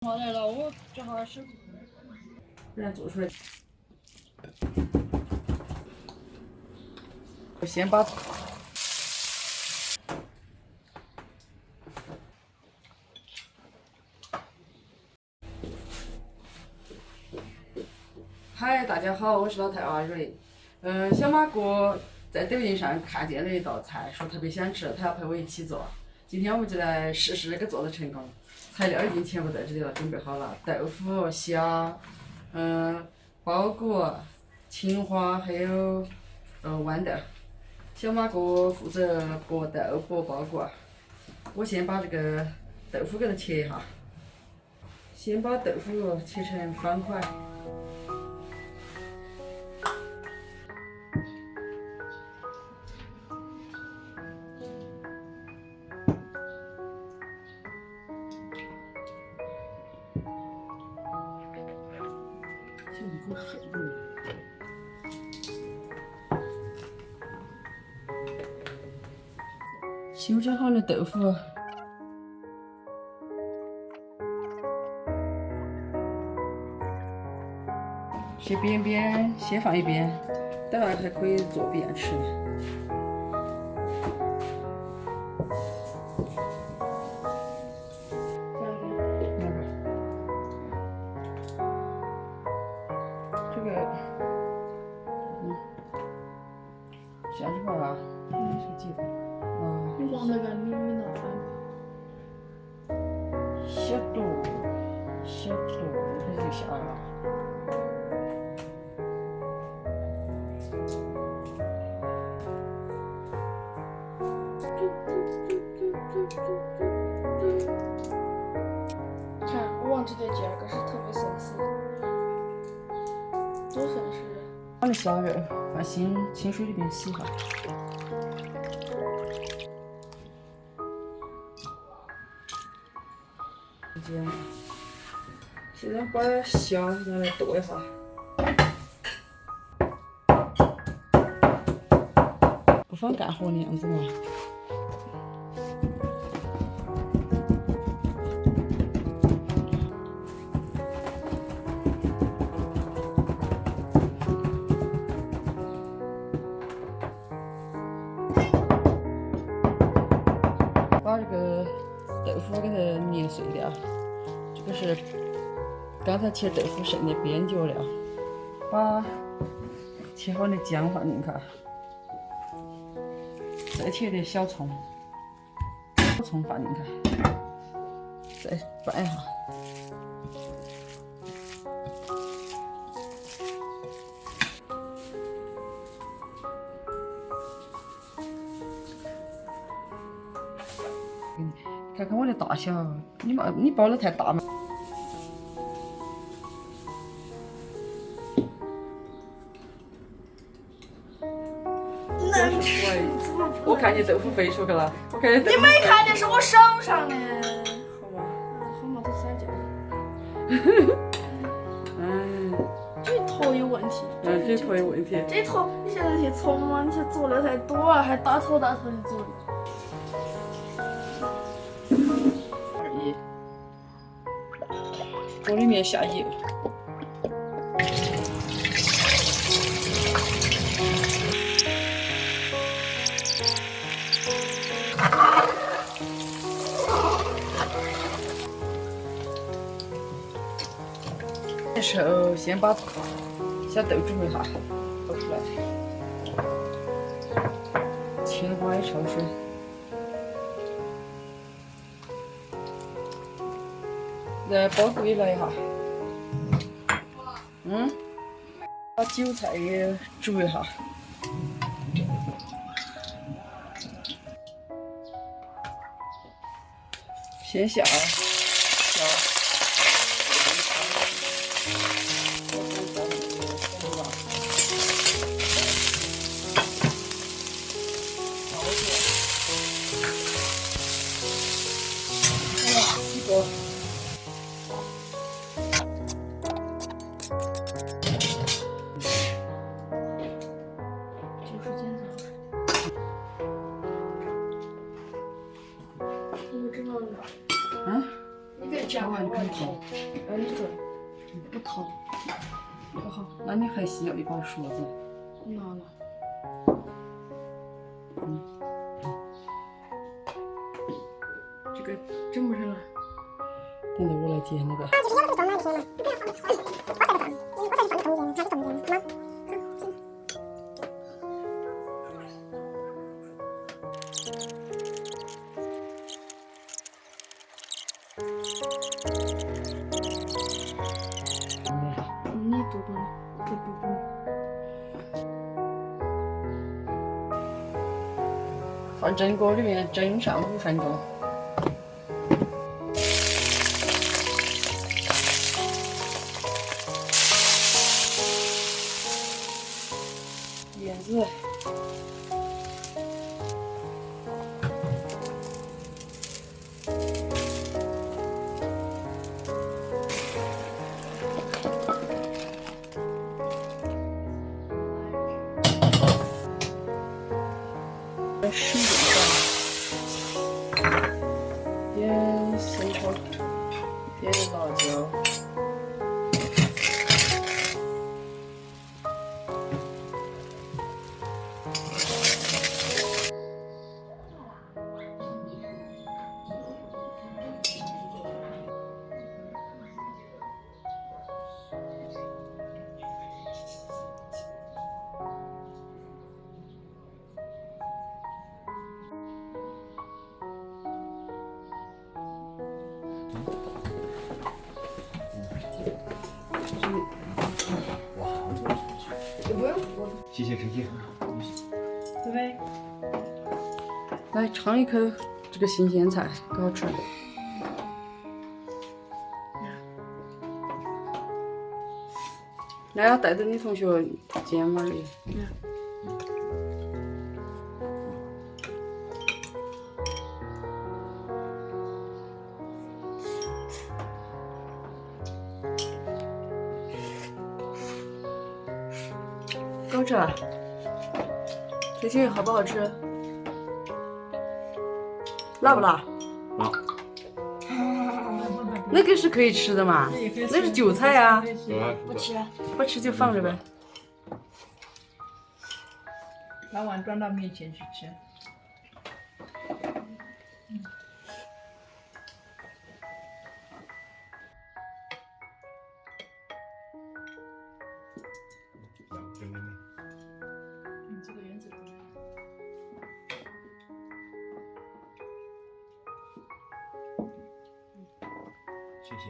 好来了，我这还是不然做出来。我先把嗨，大家好，我是老太阿蕊。小马哥在抖音上看见了一道菜，说特别想吃，他要陪我一起做。今天我们就来试试给做的成功。材料已经全部在这里了，准备好了，豆腐、虾，包谷、青花，还有豌豆。小马哥负责剥豆剥包谷。我先把这个豆腐给它切一下，先把豆腐切成方块。修剪好的豆腐，切边边，先放一边，等下还可以做边吃。这个，这样子吧，手机的，你往那个里面拿翻。小肚，这就下了。看，我忘记对第二个是特别省事，多省事。把那虾肉放清水里边洗一下。现在把虾拿来剁一下。不放干活的样子嘛。把这个豆腐给它捏碎掉，这个是刚才切豆腐剩的边角料，把切好的姜放进去，再切点小葱放进去，再拌一下。看看我的大小，你包的太大嘛。能吃？我看见豆腐飞出去了，我看见豆腐。你没看见是我手上的？好吧。好嘛，这三角。嗯。这坨有问题。这坨有问题。这坨，你现在去葱嘛？你去做的太多了，还大坨的做的。锅里面下油，这时候先把小豆煮一下，倒出来，青花一焯水。再包谷也来一下，把韭菜也煮一下，先下虾，几个。我知道了。嗯。你做，不烫，不好。那你还需要一把梳子。拿了。这个整不成了。等着我来接那个。你读读，这不不。放蒸锅里面蒸上5分钟。叶子。水就上，点生抽，点辣椒，谢谢陈姐。拜拜。来尝一口这个新鲜菜，可好吃。来呀，带着你同学见面的。好吃，这些好不好吃？辣不辣？辣。那个是可以吃的嘛？那是韭菜呀。不吃了。不吃就放着呗。把碗装到面前去吃。这个颜色怎么样？谢谢。